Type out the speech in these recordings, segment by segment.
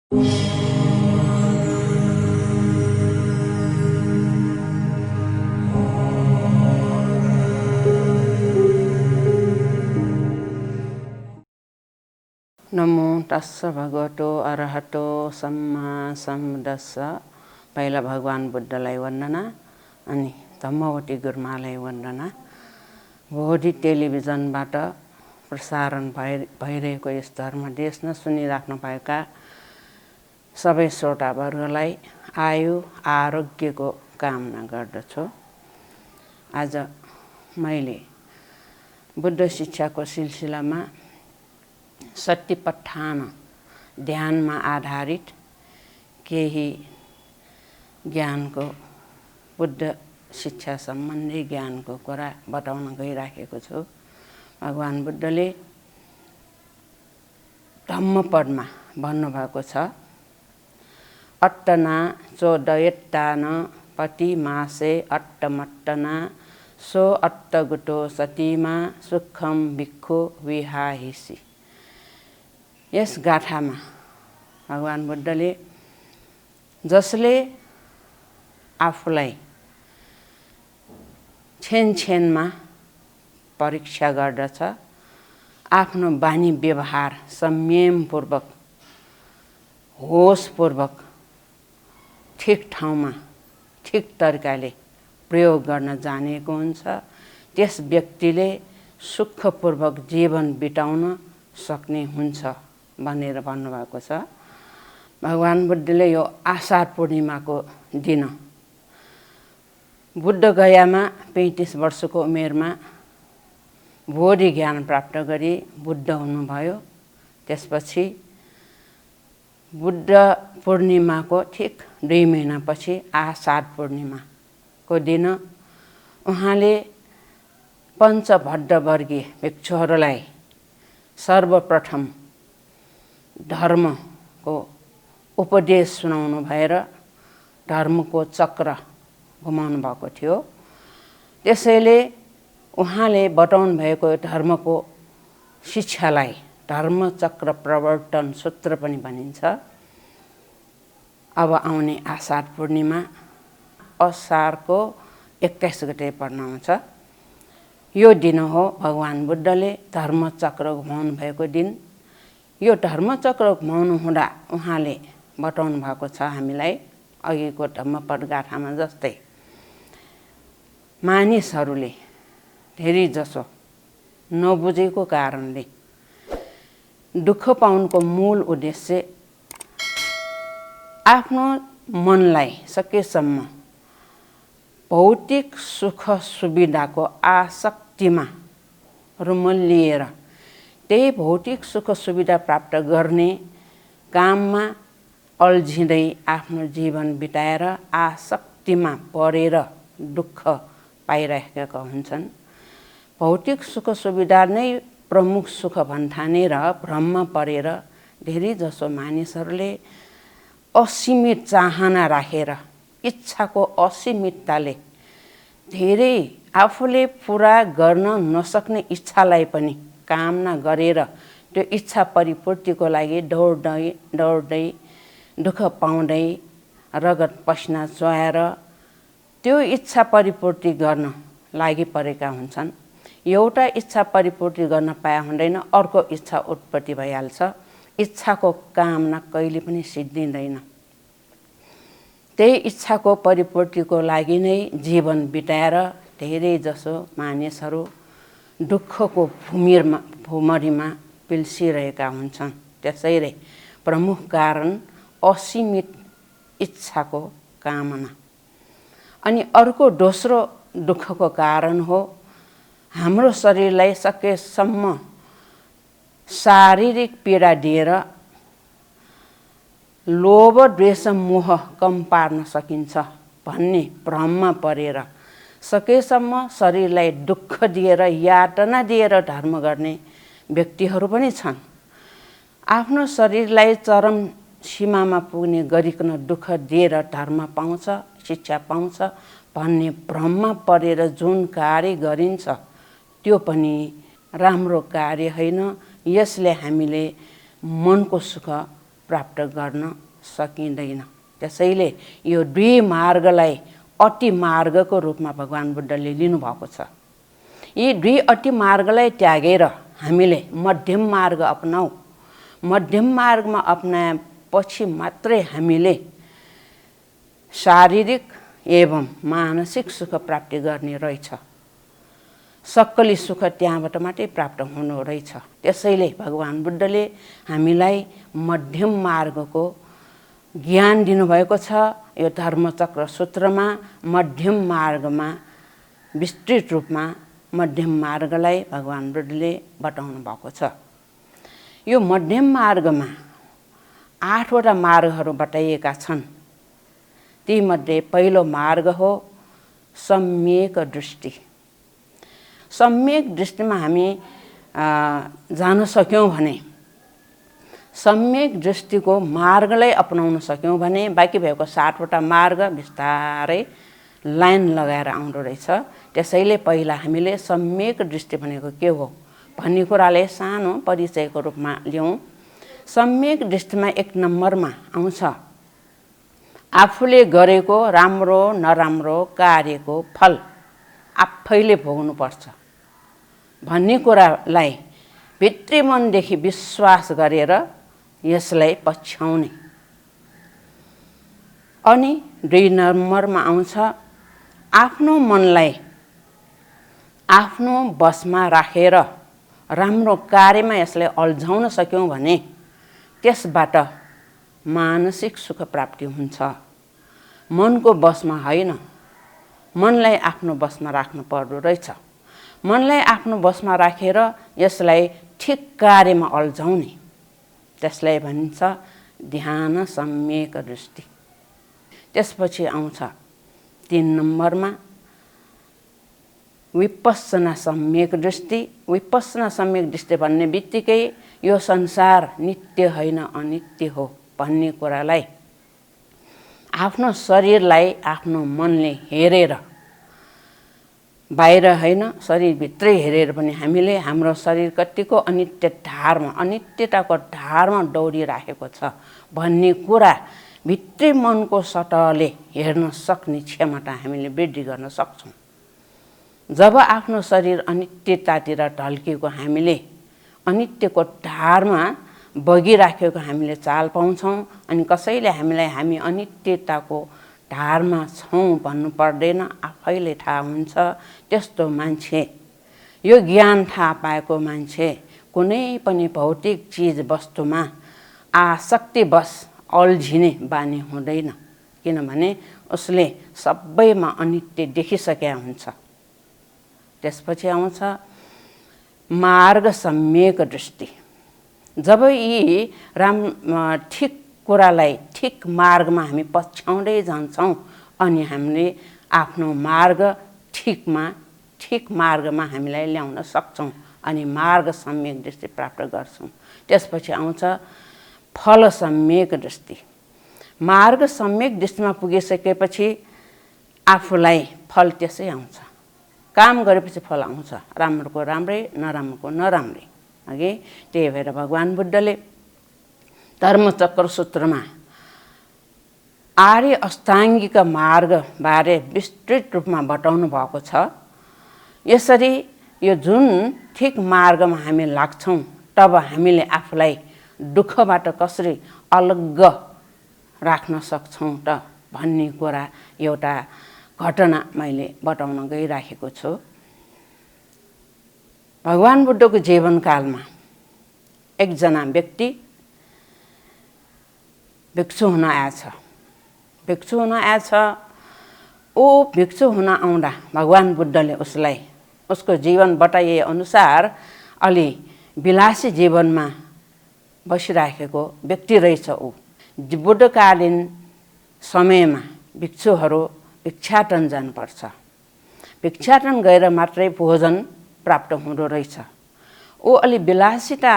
नमो तस्स भगवतो अरहतो सम्मा सम्बुद्धस्स। पहिला भगवान बुद्धलाई वन्दना अनि धम्मवती गुरुमालाई वन्दना। भोलि टेलिभिजनबाट प्रसारण भइरहेको यस धर्म देशमा सुनिराख्नु भएका सबै श्रोतावर्गलाई आयु आरोग्यको कामना गर्दछु। आज मैले बुद्ध शिक्षाको सिलसिलामा सतिपट्ठान ध्यानमा आधारित केही ज्ञानको बुद्ध शिक्षा सम्बन्धी ज्ञानको कुरा बताउन गइराखेको छु। भगवान बुद्धले धम्मपदमा भन्नुभएको छ, अट्टना चोदयत्तान पतिमासे अट्टमट्टना सो अट्टगुटो सतीमा सुखम भिक्खु विहाहिसी। यस गाथामा भगवान बुद्धले जसले आफूलाई छेनमा परीक्षा गर्दछ, आफ्नो बानी व्यवहार संयमपूर्वक होसपूर्वक ठिक ठाउँमा ठिक तरिकाले प्रयोग गर्न जानेको हुन्छ, त्यस व्यक्तिले सुखपूर्वक जीवन बिताउन सक्ने हुन्छ भनेर भन्नुभएको छ। भगवान बुद्धले यो आषाढ पूर्णिमाको दिन बुद्ध गयामा 35 वर्षको उमेरमा बोधि ज्ञान प्राप्त गरी बुद्ध हुनुभयो। त्यसपछि बुद्ध पूर्णिमाको ठिक 2 महिनापछि आषाढ पूर्णिमाको दिन उहाँले पञ्चभद्रवर्गीय भिक्षुहरूलाई सर्वप्रथम धर्मको उपदेश सुनाउनु भएर धर्मको चक्र घुमाउनु भएको थियो। त्यसैले उहाँले बताउनु भएको धर्मको शिक्षालाई धर्मचक्र प्रवर्तन सूत्र पनि भनिन्छ। अब आउने आषाढ पूर्णिमा असारको 21 गते पर्न आउँछ। यो दिन हो भगवान बुद्धले धर्मचक्र घुमाउनु भएको दिन। यो धर्मचक्र घुमाउनु हुँदा उहाँले बताउनु भएको छ हामीलाई अघिको धम्मपद गाथामा जस्तै, मानिसहरूले धेरै जसो नबुझेको कारणले दुःख पाउनुको मूल उद्देश्य आफ्नो मनलाई सकेसम्म भौतिक सुख सुविधाको आसक्तिमा रुमल्लिएर त्यही भौतिक सुख सुविधा प्राप्त गर्ने काममा अल्झिँदै आफ्नो जीवन बिताएर आसक्तिमा परेर दुःख पाइरहेका हुन्छन्। भौतिक सुख सुविधा नै प्रमुख सुख भन्ठानेर भ्रममा परेर धेरै जसो मानिसहरूले असीमित चाहना राखेर इच्छाको असीमितताले धेरै आफूले पुरा गर्न नसक्ने इच्छालाई पनि कामना गरेर त्यो इच्छा परिपूर्तिको लागि दौड्दै दुःख पाउँदै रगत पसिना चुहाएर त्यो इच्छा परिपूर्ति गर्न लागि परेका हुन्छन्। एउटा इच्छा परिपूर्ति गर्न पाए हुँदैन, अर्को इच्छा उत्पत्ति भइहाल्छ। इच्छाको कामना कहिले पनि सिद्धिँदैन। त्यही इच्छाको परिपूर्तिको लागि नै जीवन बिताएर धेरै जसो मानिसहरू दुःखको भूमरीमा पिल्सिरहेका हुन्छन्। त्यसैले प्रमुख कारण असीमित इच्छाको कामना। अनि अर्को दोस्रो दुःखको कारण हो हाम्रो शरीरलाई सकेसम्म शारीरिक पीडा दिएर लोभ द्वेष मोह कम पार्न सकिन्छ भन्ने भ्रममा परेर सकेसम्म शरीरलाई दुःख दिएर यातना दिएर धर्म गर्ने व्यक्तिहरू पनि छन्। आफ्नो शरीरलाई चरम सीमामा पुग्ने गरिकन दुःख दिएर धर्म पाउँछ, शिक्षा पाउँछ भन्ने भ्रममा परेर जुन कार्य गरिन्छ त्यो पनि राम्रो कार्य होइन। यसले हामीले मनको सुख प्राप्त गर्न सकिँदैन। त्यसैले यो दुई मार्गलाई अति मार्गको रूपमा भगवान बुद्धले लिनुभएको छ। यी दुई अति मार्गलाई त्यागेर हामीले मध्यम मार्ग अपनाऊ। मध्यम मार्गमा अपनाएपछि मात्रै हामीले शारीरिक एवं मानसिक सुख प्राप्ति गर्ने रहेछ। सक्कली सुख त्यहाँबाट मात्रै प्राप्त हुनु रहेछ। त्यसैले भगवान बुद्धले हामीलाई मध्यम मार्गको ज्ञान दिनुभएको छ। यो धर्मचक्र सूत्रमा मध्यम मार्गमा विस्तृत रूपमा मध्यम मार्गलाई भगवान बुद्धले बताउनु भएको छ। यो मध्यम मार्गमा 8 वटा मार्गहरू बताइएका छन्। तीमध्ये पहिलो मार्ग हो सम्यक दृष्टि। सम्यक दृष्टिमा हामी जान सक्यौँ भने, सम्यक दृष्टिको मार्गलाई अपनाउन सक्यौँ भने बाँकी भएको 7 वटा मार्ग बिस्तारै लाइन लगाएर आउँदो रहेछ। त्यसैले पहिला हामीले सम्यक दृष्टि भनेको के हो भन्ने कुराले सानो परिचयको रूपमा लियौँ। सम्यक दृष्टिमा 1 नम्बरमा आउँछ आफूले गरेको राम्रो नराम्रो कार्यको फल आफैले भोग्नुपर्छ भन्ने कुरालाई भित्री मनदेखि विश्वास गरेर यसलाई पछ्याउने। अनि 2 नम्बरमा आउँछ आफ्नो मनलाई आफ्नो बसमा राखेर राम्रो कार्यमा यसलाई अल्झाउन सक्यौँ भने त्यसबाट मानसिक सुख प्राप्ति हुन्छ। मनको बसमा होइन, मनलाई आफ्नो बसमा राख्नु पर्दो रहेछ। मनलाई आफ्नो बसमा राखेर यसलाई ठिक कार्यमा अल्झाउने, त्यसलाई भनिन्छ ध्यान सम्यक दृष्टि। त्यसपछि आउँछ 3 नम्बरमा विपस्सना सम्यक दृष्टि। विपस्सना सम्यक दृष्टि भन्ने बित्तिकै यो संसार नित्य होइन अनित्य हो भन्ने कुरालाई आफ्नो शरीरलाई आफ्नो मनले हेरेर, बाहिर होइन शरीरभित्रै हेरेर पनि हामीले हाम्रो शरीर कतिको अनित्य धारमा, अनित्यताको धारमा दौडिराखेको छ भन्ने कुरा भित्री मनको सतहले हेर्न सक्ने क्षमता हामीले वृद्धि गर्न सक्छौँ। जब आफ्नो शरीर अनित्यतातिर ढल्किएको हामीले अनित्यको धारमा बगिराखेको हामीले चाल पाउँछौँ। अनि कसैले हामीलाई हामी अनित्यताको धारमा छौँ भन्नु पर्दैन, आफैले थाहा हुन्छ। त्यस्तो मान्छे, यो ज्ञान थाहा पाएको मान्छे कुनै पनि भौतिक चिज वस्तुमा आसक्तिवश अल्झिने बानी हुँदैन, किनभने उसले सबैमा अनित्य देखिसकेका हुन्छ। त्यसपछि आउँछ मार्ग सम्यक दृष्टि। जब यी ठिक कुरालाई ठिक मार्गमा हामी पछ्याउँदै जान्छौँ अनि हामीले आफ्नो मार्ग ठिक मार्गमा हामीलाई ल्याउन सक्छौँ अनि मार्ग सम्यक दृष्टि प्राप्त गर्छौँ। त्यसपछि आउँछ फल सम्यक दृष्टि। मार्ग सम्यक दृष्टिमा पुगिसकेपछि आफूलाई फल त्यसै आउँछ। काम गरेपछि फल आउँछ, राम्रोको राम्रै नराम्रोको नराम्रै। अघि त्यही भएर भगवान बुद्धले धर्मचक्र सूत्रमा आर्य अष्टाङ्गिक मार्गबारे विस्तृत रूपमा बताउनु भएको छ। यसरी यो जुन ठिक मार्गमा हामी लाग्छौँ तब हामीले आफूलाई दुःखबाट कसरी अलग्ग राख्न सक्छौँ त भन्ने कुरा एउटा घटना मैले बताउन गइराखेको छु। भगवान बुद्धको जीवनकालमा एकजना व्यक्ति भिक्षु हुन आएछ। ऊ भिक्षु हुन आउँदा भगवान बुद्धले उसलाई उसको जीवन बताइए अनुसार अलि विलासी जीवनमा बसिराखेको व्यक्ति रहेछ। ऊ बुद्धकालीन समयमा भिक्षुहरू भिक्षाटन जानुपर्छ। भिक्षाटन गएर मात्रै भोजन प्राप्त हुँदो रहेछ। ऊ अलि विलासिता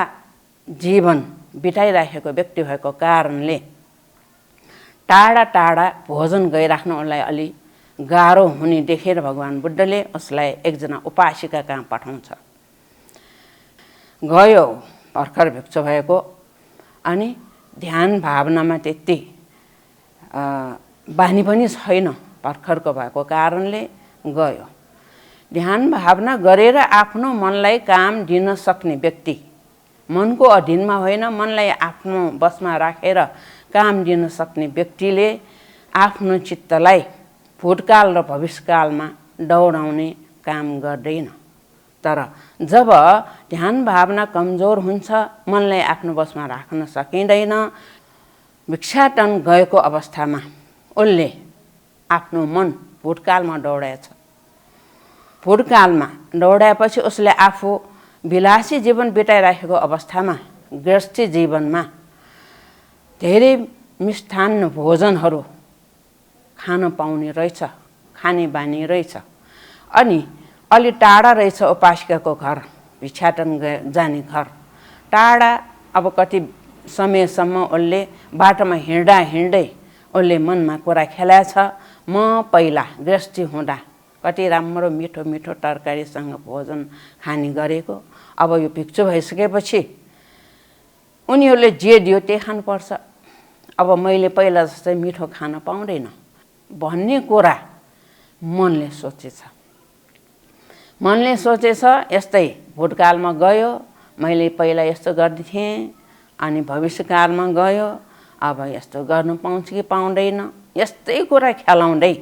जीवन बिताइराखेको व्यक्ति भएको कारणले टाढा टाढा भोजन गइराख्न उसलाई अलि गाह्रो हुने देखेर भगवान बुद्धले उसलाई एकजना उपासिका कहाँ पठाउँछ। गयो भर्खर भिक्षु भएको, अनि ध्यान भावनामा त्यति बानी पनि छैन भर्खरको भएको कारणले गयो। ध्यान भावना गरेर आफ्नो मनलाई काम दिन सक्ने व्यक्ति, मनको अधीनमा होइन मनलाई आफ्नो बसमा राखेर काम दिन सक्ने व्यक्तिले आफ्नो चित्तलाई भूतकाल र भविष्यकालमा दौडाउने काम गर्दैन। तर जब ध्यान भावना कमजोर हुन्छ, मनलाई आफ्नो बसमा राख्न सकिँदैन, भिक्षाटन गएको अवस्थामा उसले आफ्नो मन भूतकालमा दौडाएछ। भूतकालमा दौडाएपछि उसले आफू विलासी जीवन बिताइराखेको अवस्थामा गृहस्थी जीवनमा धेरै मिष्ठान्न भोजनहरू खान पाउने रहेछ, खाने बानी रहेछ। अनि अलि टाढा रहेछ उपासिकाको घर, भिक्षाटन जाने घर टाढा। अब कति समयसम्म उसले बाटोमा हिँड्दा हिँड्दै उसले मनमा कुरा खेलाएछ, म पहिला गृहस्थी हुँदा कति राम्रो मिठो मिठो तरकारीसँग भोजन खाने गरेको, अब यो भिक्षु भइसकेपछि उनीहरूले जे दियो त्यही खानुपर्छ, अब मैले पहिला जस्तै मिठो खान पाउँदैन भन्ने कुरा मनले सोचेछ। मनले सोचेछ यस्तै भूतकालमा गयो, मैले पहिला यस्तो गर्दथेँ, अनि भविष्यकालमा गयो, अब यस्तो गर्नु पाउँछ कि पाउँदैन, यस्तै कुरा खेलाउँदै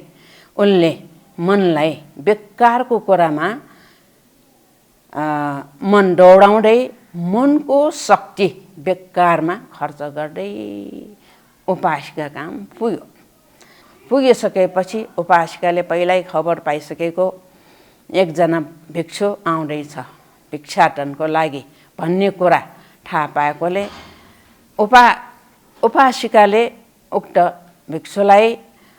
उनले मनलाई बेकारको कुरामा मन दौडाउँदै मनको शक्ति बेकारमा खर्च गर्दै उपासिका काम पुग्यो। पुगिसकेपछि उपासिकाले पहिल्यै खबर पाइसकेको एकजना भिक्षु आउँदैछ भिक्षाटनको लागि भन्ने कुरा थाहा पाएकोले उपासिकाले उक्त भिक्षुलाई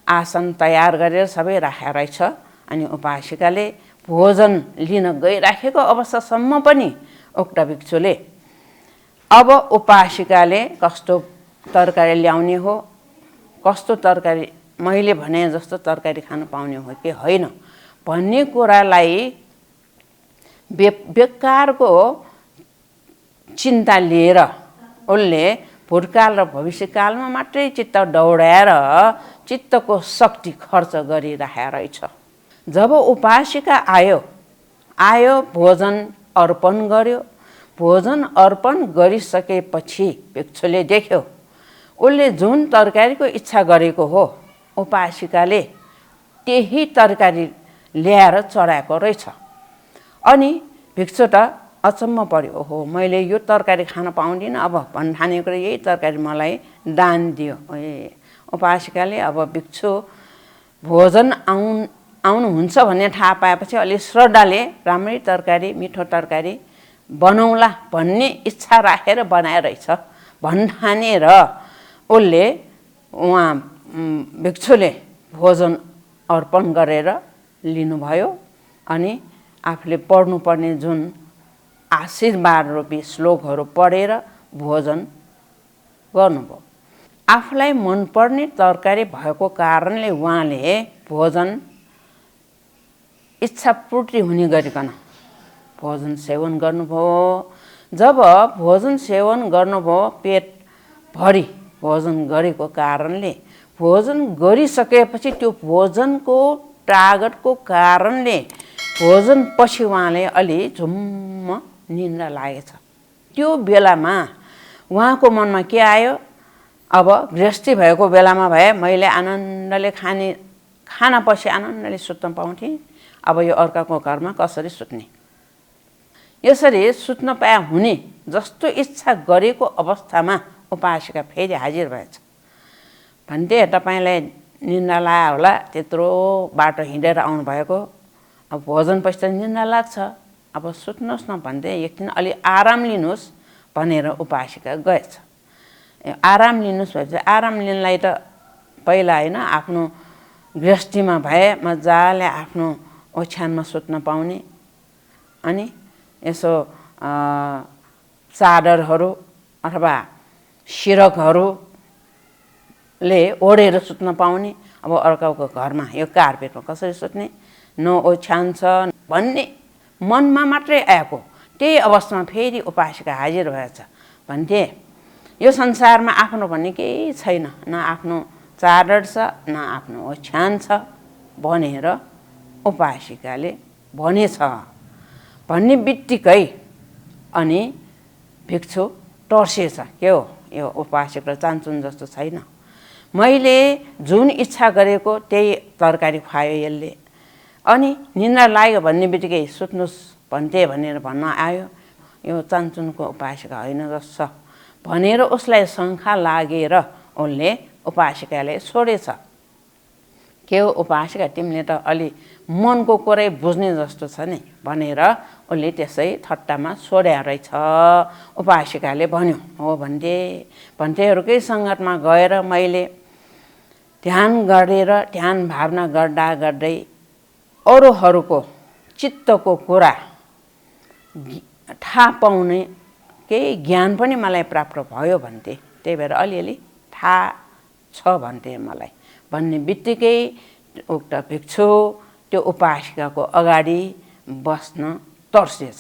आसन तयार गरेर सबै राखेको रहेछ। अनि उपासिकाले भोजन लिन गइराखेको अवस्थासम्म पनि उक्त भिक्षुले अब उपासिकाले कस्तो तरकारी ल्याउने हो, कस्तो तरकारी मैले भने जस्तो तरकारी खान पाउने हो कि होइन भन्ने कुरालाई बेकारको चिन्ता लिएर उसले भूतकाल र भविष्यकालमा मात्रै चित्त दौडाएर चित्तको शक्ति खर्च गरिरहेको रहेछ। जब उपासिका आयो भोजन अर्पण गर्यो। भोजन अर्पण गरिसकेपछि भिक्षुले देख्यो उसले जुन तरकारीको इच्छा गरेको हो उपासिकाले त्यही तरकारी ल्याएर चढाएको रहेछ। अनि भिक्षु त अचम्म पर्यो, ओहो मैले यो तरकारी खान पाउँदिनँ अब भन्ठानेको यही तरकारी मलाई दान दियो। उपासिकाले अब भिक्षु भोजन आउनुहुन्छ भन्ने थाहा पाएपछि अलि श्रद्धाले राम्रै तरकारी मिठो तरकारी बनाउला भन्ने इच्छा राखेर बनाएर रहेछ भन्ठानेर उसले उहाँ भिक्षुले भोजन अर्पण गरेर लिनुभयो। अनि आफूले पढ्नुपर्ने जुन आशीर्वाद रूपी श्लोकहरू पढेर भोजन गर्नुभयो। आफूलाई मनपर्ने तरकारी भएको कारणले उहाँले भोजन इच्छापूर्ति हुने गरिकन भोजन सेवन गर्नुभयो। जब भोजन सेवन गर्नुभयो पेट भरि भोजन गरेको कारणले भोजन गरिसकेपछि त्यो भोजनको तागतको कारणले भोजन पछि उहाँले अलि झुम्म निन्द्रा लागेछ। त्यो बेलामा उहाँको मनमा के आयो, अब गृहस्थी भएको बेलामा भए मैले आनन्दले खाना पछि आनन्दले सुत्न पाउँथेँ, अब यो अर्काको घरमा कसरी सुत्ने। यसरी सुत्न पाए हुने जस्तो इच्छा गरेको अवस्थामा उपासिका फेरि हाजिर भएछ। भन्थे तपाईँलाई निन्द्रा लाग्यो होला, त्यत्रो बाटो हिँडेर आउनुभएको, अब भोजन पछि त निन्द्रा लाग्छ, अब सुत्नुहोस् न भन्दै एकछिन अलि आराम लिनुहोस् भनेर उपासिका गएछ। आराम लिनुहोस् भएपछि आराम लिनलाई त पहिला होइन आफ्नो गृहस्थीमा भए मजाले आफ्नो ओछ्यानमा सुत्न पाउने, अनि यसो चादरहरू अथवा सिरकहरूले ओढेर सुत्न पाउने। अब अर्काको घरमा यो कार्पेटमा कसरी सुत्ने, न ओछ्यान छ भन्ने मनमा मात्रै आएको। त्यही अवस्थामा फेरि उपासिका हाजिर भएछ। भन्थे यो संसारमा आफ्नो भन्ने केही छैन, न आफ्नो चाडड छ न आफ्नो ओछ्यान छ भनेर उपासिकाले भनेछ भन्ने बित्तिकै अनि भिक्षु टर्सेछ। के हो यो उपासक र चान्चुन जस्तो छैन, मैले जुन इच्छा गरेको त्यही तरकारी खुवायो यसले, अनि निन्द्रा लाग्यो भन्ने बित्तिकै सुत्नुहोस् भन्थे भनेर भन्न आयो, यो चान्चुनको उपासिका होइन जस्तो भनेर उसलाई शङ्का लागेर उसले उपासिकाले छोडेछ। के हो उपासिका, तिमीले त अलि मनको कुरै बुझ्ने जस्तो छ नि भनेर उसले त्यसै ठट्टामा छोड्या रहेछ। उपासिकाले भन्यो, हो भन्थेहरूकै सङ्गतमा गएर मैले ध्यान गरेर ध्यान भावना गर्दा गर्दै अरूहरूको चित्तको कुरा थाहा पाउने केही ज्ञान पनि मलाई प्राप्त भयो भन्थे, त्यही भएर अलिअलि थाहा छ भन्थे मलाई भन्ने बित्तिकै उक्त भिक्षु त्यो उपासिकाको अगाडि बस्न तर्सेछ।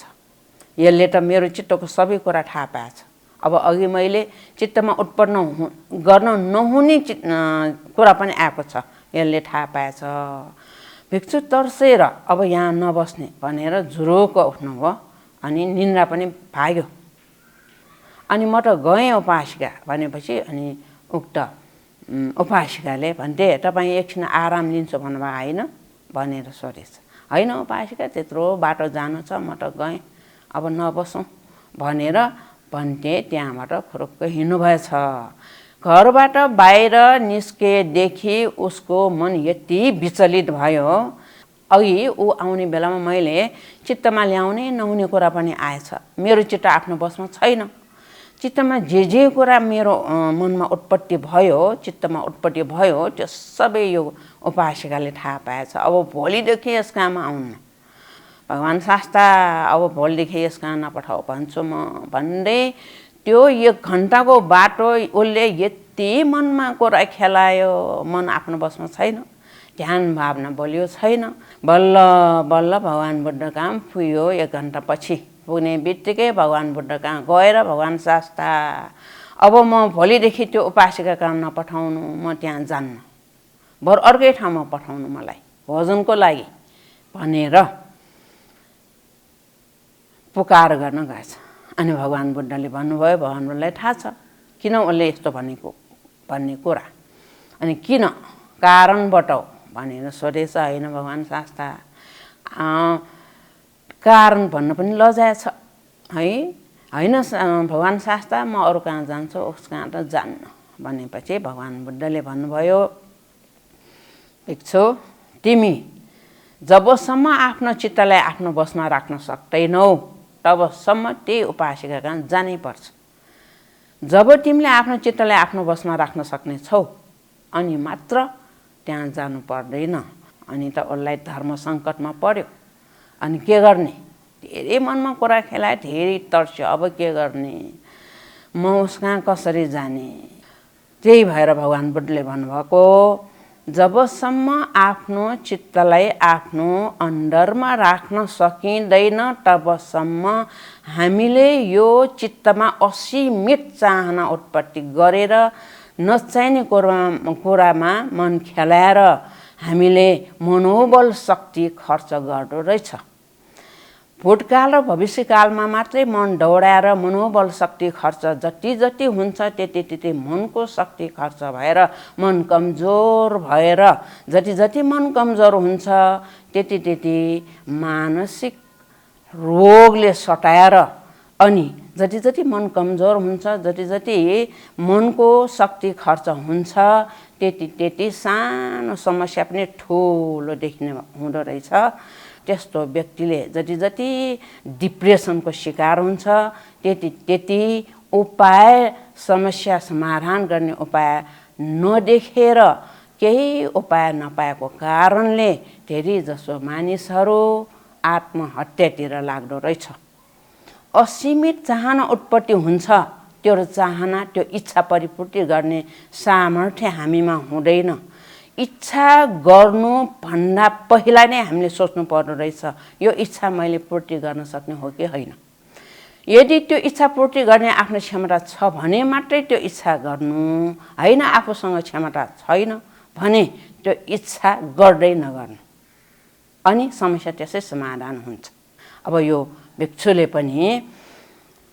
यसले त मेरो चित्तको सबै कुरा थाहा पाएछ, अब अघि मैले चित्तमा उत्पन्न गर्न नहुने कुरा पनि आएको छ, यसले थाहा पाएछ। भिक्षु तर्सेर अब यहाँ नबस्ने भनेर झुरुक्क उठ्नुभयो अनि निन्द्रा पनि भाग्यो। अनि म त गएँ उपासिका भनेपछि अनि उक्त उपासिकाले भन्थे, तपाईँ एकछिन आराम लिन्छु भन्नुभयो होइन भनेर सोधेछ। होइन उपासिका, त्यत्रो बाटो जानु छ, म त गएँ, अब नबसौँ भनेर भन्थे। त्यहाँबाट फुरुक्क हिँड्नुभएछ। घरबाट बाहिर निस्केदेखि उसको मन यति विचलित भयो, अघि ऊ आउने बेलामा मैले चित्तमा ल्याउने नहुने कुरा पनि आएछ, मेरो चित्त आफ्नो बसमा छैन। चित्तमा जे कुरा मेरो मनमा उत्पत्ति भयो, चित्तमा उत्पत्ति भयो, त्यो सबै यो उपासिकाले थाहा पाएछ। अब भोलिदेखि यस कहाँमा आउन्न, भगवान् शास्ता अब भोलिदेखि यस कहाँ नपठाऊ भन्छु म भन्दै त्यो 1 घन्टाको बाटो उसले यति मनमा कुरा खेलायो, मन आफ्नो बसमा छैन, ध्यान भावना बलियो छैन। बल्ल बल्ल भगवान् बुद्ध कहाँ पुग्यो। 1 घन्टा पछि पुग्ने बित्तिकै भगवान् बुद्ध कहाँ गएर भगवान् शास्ता अब म भोलिदेखि त्यो उपासिका कहाँ नपठाउनु, म त्यहाँ जान्न, बरु अर्कै ठाउँमा पठाउनु मलाई भोजनको लागि भनेर पुकार गर्न गएछ। अनि भगवान् बुद्धले भन्नुभयो, भगवान् बुद्धलाई थाहा छ किन उसले यस्तो भनेको भन्ने कुरा, अनि किन कारण बताऊ भनेर सोधेछ। होइन भगवान् शास्ता, कारण भन्न पनि लजाएछ है, होइन भगवान् शास्ता म अरू कहाँ जान्छु, उस कहाँ त जान्न भनेपछि भगवान् बुद्धले भन्नुभयो, भिक्षु तिमी जबसम्म आफ्नो चित्तलाई आफ्नो बसमा राख्न सक्दैनौ तबसम्म त्यही उपासिका कहाँ जानै पर्छ। जब तिमीले आफ्नो चित्तलाई आफ्नो बसमा राख्न सक्ने छौ अनि मात्र त्यहाँ जानु पर्दैन। अनि त उसलाई धर्म सङ्कटमा पर्यो, अनि के गर्ने, धेरै मनमा कुरा खेलाए, धेरै तर्स्यो, अब के गर्ने, म उस कहाँ कसरी जाने। त्यही भएर भगवान् बुद्धले भन्नुभएको, जबसम्म आफ्नो चित्तलाई आफ्नो अन्डरमा राख्न सकिँदैन तबसम्म हामीले यो चित्तमा असीमित चाहना उत्पत्ति गरेर नचाहिने कुरामा मन खेलाएर हामीले मनोबल शक्ति खर्च गर्दो रहेछ। भूतकाल र भविष्यकालमा मात्रै मन दौडाएर मनोबल शक्ति खर्च जति जति हुन्छ त्यति त्यति मनको शक्ति खर्च भएर मन कमजोर भएर जति जति मन कमजोर हुन्छ त्यति त्यति मानसिक रोगले सताएर, अनि जति जति मन कमजोर हुन्छ, जति जति मनको शक्ति खर्च हुन्छ त्यति त्यति सानो समस्या पनि ठुलो देखिने हुँदो रहेछ। त्यस्तो व्यक्तिले जति जति डिप्रेसनको शिकार हुन्छ त्यति त्यति उपाय, समस्या समाधान गर्ने उपाय नदेखेर केही उपाय नपाएको कारणले धेरै जसो मानिसहरू आत्महत्यातिर लाग्दो रहेछ। असीमित चाहना उत्पत्ति हुन्छ, त्यो चाहना त्यो इच्छा परिपूर्ति गर्ने सामर्थ्य हामीमा हुँदैन। इच्छा गर्नु भन्दा पहिला नै हामीले सोच्नु पर्दो रहेछ, यो इच्छा मैले पूर्ति गर्न सक्ने हो कि होइन। यदि त्यो इच्छापूर्ति गर्ने आफ्नो क्षमता छ भने मात्रै त्यो इच्छा गर्नु, होइन आफूसँग क्षमता छैन भने त्यो इच्छा गर्दै नगर्नु, अनि समस्या त्यसै समाधान हुन्छ। अब यो भिक्षुले पनि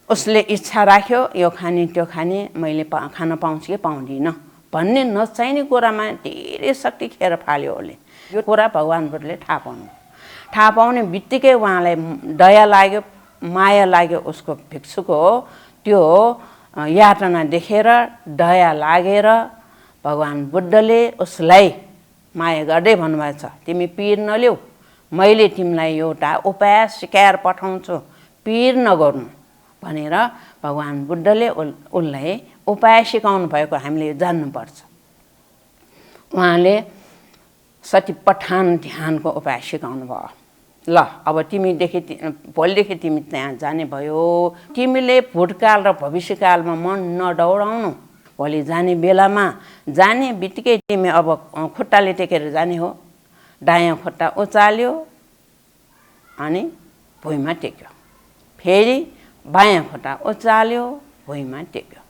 उसले इच्छा राख्यो यो खाने त्यो खाने मैले खान पाउँछु कि पाउँदिनँ भन्ने नचाहिने कुरामा धेरै शक्ति खेर फाल्यो उसले। यो कुरा भगवान् बुद्धले थाहा पाउने बित्तिकै उहाँलाई दया लाग्यो, माया लाग्यो उसको भिक्षुको त्यो यातना देखेर दया लागेर भगवान् बुद्धले उसलाई माया गर्दै भन्नुभएको छ, तिमी पिर नल्याऊ, मैले तिमीलाई एउटा उपाय सिकाएर पठाउँछु, पिर नगर्नु भनेर भगवान् बुद्धले उसलाई उपाय सिकाउनु भएको हामीले जान्नुपर्छ। उहाँले सतिपट्ठान ध्यानको उपाय सिकाउनु भयो। ल अब तिमीदेखि भोलिदेखि तिमी त्यहाँ जाने भयो, तिमीले भूतकाल र भविष्यकालमा मन नदौडाउनु, भोलि जाने बेलामा जाने बित्तिकै तिमी अब खुट्टाले टेकेर जाने हो, दायाँ खुट्टा उचाल्यो अनि भुइँमा टेक्यो, फेरि बायाँ खुट्टा उचाल्यो भुइँमा टेक्यो,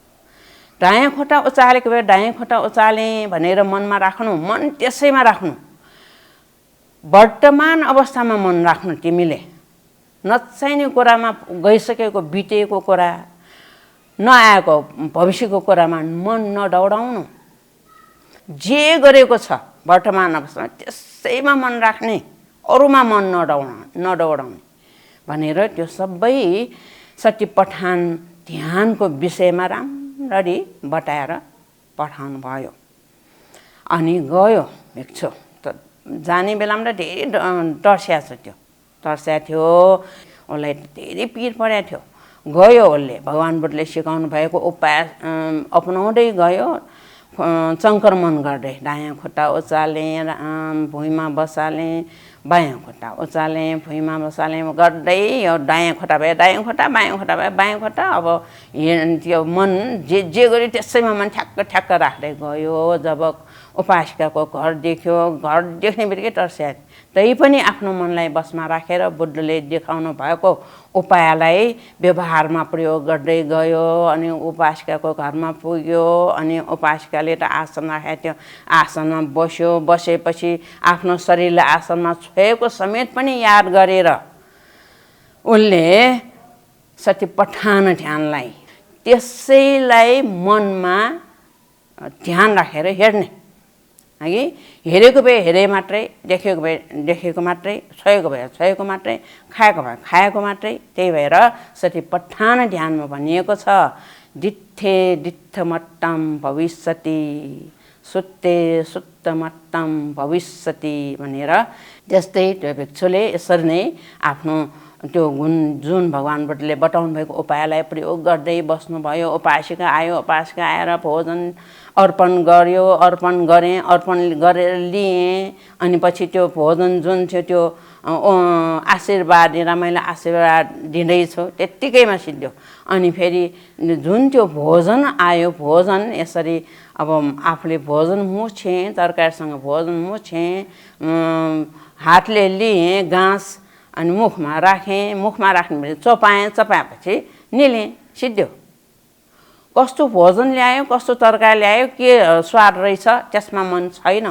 दायाँ खुट्टा उचालेको भए दायाँ खुट्टा उचालेँ भनेर मनमा राख्नु, मन त्यसैमा राख्नु, वर्तमान अवस्थामा मन राख्नु। तिमीले नचाहिने कुरामा गइसकेको बितेको कुरा नआएको भविष्यको कुरामा मन नदौडाउनु, जे गरेको छ वर्तमान अवस्थामा त्यसैमा मन राख्ने, अरूमा मन नदौडाउने भनेर त्यो सबै सतिपट्ठान ध्यानको विषयमा राम्ररी बताएर पठाउनु भयो। अनि गयो भिक्षु जाने बेलामा त धेरै तर्स्या थियो, उसलाई धेरै पिर परेको थियो। गयो उसले भगवान् बुद्धले सिकाउनु भएको उपाय अपनाउँदै गयो, सङ्क्रमण गर्दै दायाँ खुट्टा उचालेँ भुइँमा बसालेँ, बायाँ खुट्टा उचालेँ भुइँमा बसालेँ गर्दै यो दायाँ खुट्टा भए दायाँ खुट्टा, बायाँ खुट्टा भए बायाँ खुट्टा। अब त्यो मन जे गर्यो त्यसैमा मन ठ्याक्क राख्दै गयो। जब उपासिकाको घर देख्यो, घर देख्ने बित्तिकै तर्स्या, तैपनि आफ्नो मनलाई बसमा राखेर बुद्धले देखाउनु भएको उपायलाई व्यवहारमा प्रयोग गर्दै गयो। अनि उपासिकाको घरमा पुग्यो, अनि उपासिकाले त आसन राखेको थियो, आसनमा बस्यो, बसेपछि आफ्नो शरीरलाई आसनमा छोएको समेत पनि याद गरेर उसले सतिपट्ठान ध्यानलाई त्यसैलाई मनमा ध्यान राखेर हेर्ने, हगि हेरेको भए हेरे मात्रै, देखेको भए देखेको मात्रै, छोएको भए छोएको मात्रै, खाएको भए खाएको मात्रै। त्यही भएर सतिपट्ठान ध्यानमा भनिएको छ दित्थे दित्थमट्टम भविष्यति, सुत्ते सुत्तमट्टम भविष्यति भनेर। त्यस्तै त्यो भिक्षुले यसरी नै आफ्नो त्यो जुन भगवान् बुद्धले बताउनु भएको उपायलाई प्रयोग गर्दै बस्नुभयो। उपासिका आयो, उपासिका आएर भोजन अर्पण गर्यो, अर्पण गरेर लिएँ। अनि पछि त्यो भोजन जुन थियो त्यो आशीर्वाद रमाइलो आशीर्वाद दिँदैछु त्यत्तिकैमा सिद्ध्यो। अनि फेरि जुन त्यो भोजन आयो, भोजन यसरी अब आफूले भोजन मुछेँ, तरकारीसँग भोजन मुछेँ, हातले लिएँ घाँस अनि मुखमा राखेँ, मुखमा राख्ने चपाएपछि निलेँ, सिद्ध्यो। कस्तो भोजन ल्यायो, कस्तो तरकारी ल्यायो, के स्वाद रहेछ त्यसमा मन छैन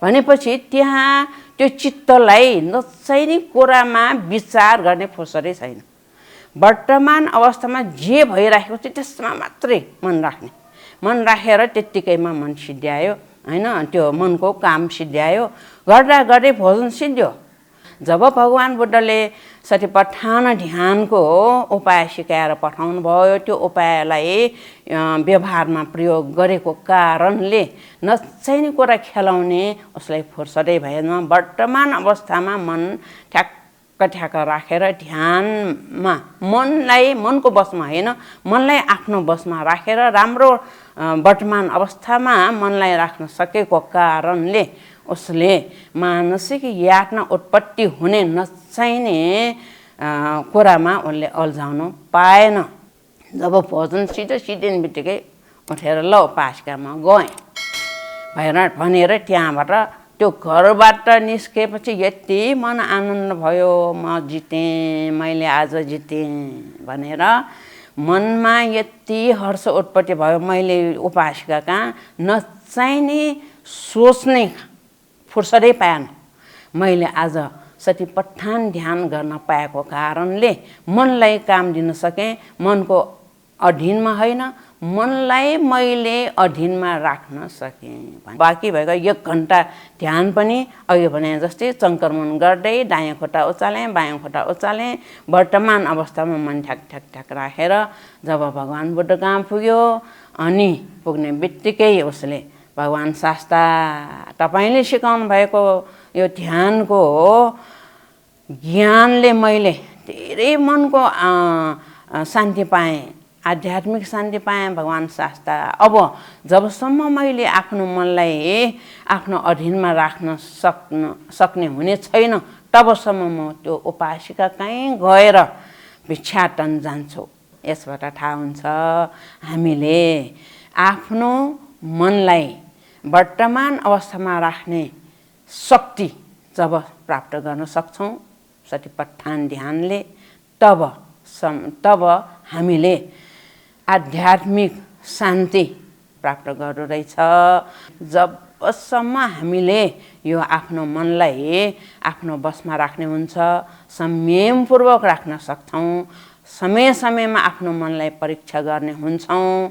भनेपछि त्यहाँ त्यो चित्तलाई नचाहिने कुरामा विचार गर्ने फुर्सदै छैन। वर्तमान अवस्थामा जे भइराखेको छ त्यसमा मात्रै मन राख्ने, मन राखेर त्यत्तिकैमा मन सिद्ध्यायो होइन, त्यो मनको काम सिद्ध्यायो। गर्दै भोजन सिद्ध्यो। जब भगवान् बुद्धले सतिपट्ठान ध्यानको उपाय सिकाएर पठाउनु भयो, त्यो उपायलाई व्यवहारमा प्रयोग गरेको कारणले नचाहिने कुरा खेलाउने उसलाई फुर्सदै भएन। वर्तमान अवस्थामा मन ठ्याक्क राखेर ध्यानमा मनको बसमा होइन, मनलाई आफ्नो बसमा राखेर राम्रो वर्तमान अवस्थामा मनलाई राख्न सकेको कारणले उसले मानसिक यातना उत्पत्ति हुने नचाहिने कुरामा उसले अल्झाउनु पाएन। जब भोजन सिद्धिने बित्तिकै उठेर ल उपासिकामा गएँ भनेर त्यहाँबाट त्यो घरबाट निस्केपछि यति मन आनन्द भयो, म जितेँ, मैले आज जितेँ भनेर मनमा यति हर्ष उत्पत्ति भयो। मैले उपासिका कहाँ नचाहिने सोच्ने फुर्सदै पाएन। मैले आज सतीपट्ठान ध्यान गर्न पाएको कारणले मनलाई काम दिन सकेँ। मनको अधीनमा होइन, मनलाई मैले अधीनमा राख्न सकेँ। बाँकी भएको 1 घन्टा ध्यान पनि अघि भने जस्तै चङ्क्रमण गर्दै दायाँ खुट्टा उचालेँ, बायाँ खुट्टा उचालेँ। वर्तमान अवस्थामा मन ठ्याक ठ्याक ठ्याक राखेर जब भगवान् बुद्ध कहाँ पुग्यो, अनि पुग्ने बित्तिकै उसले भगवान् शास्ता तपाईँले सिकाउनु भएको यो ध्यानको ज्ञानले मैले धेरै मनको शान्ति पाएँ, आध्यात्मिक शान्ति पाएँ। भगवान् शास्ता अब जबसम्म मैले आफ्नो मनलाई आफ्नो अधीनमा राख्न सक्ने हुने छैन, तबसम्म म त्यो उपासिका कहीँ गएर भिक्षाटन जान्छु। यसबाट थाहा हुन्छ हामीले आफ्नो मनलाई वर्तमान अवस्थामा राख्ने शक्ति जब प्राप्त गर्न सक्छौँ सतीपट्ठान ध्यानले, तब हामीले आध्यात्मिक शान्ति प्राप्त गर्दो रहेछ। जबसम्म हामीले यो आफ्नो मनलाई आफ्नो बसमा राख्ने हुन्छ, संयमपूर्वक राख्न सक्छौँ, समय समयमा आफ्नो मनलाई परीक्षा गर्ने हुन्छौँ,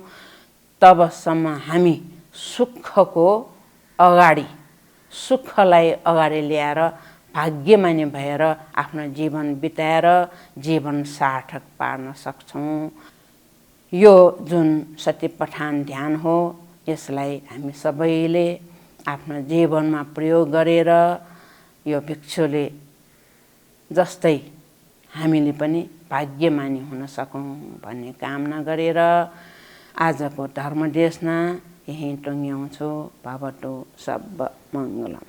तबसम्म हामी सुखलाई अगाडि ल्याएर भाग्यमानी भएर आफ्नो जीवन बिताएर जीवन सार्थक पार्न सक्छौँ। यो जुन सतीपट्ठान ध्यान हो, यसलाई हामी सबैले आफ्नो जीवनमा प्रयोग गरेर यो भिक्षुले जस्तै हामीले पनि भाग्यमानी हुन सकौँ भन्ने कामना गरेर आजको धर्मदेशना यहीँ टुङ्ग्याउँछु। भवतु सब मङ्गलम्।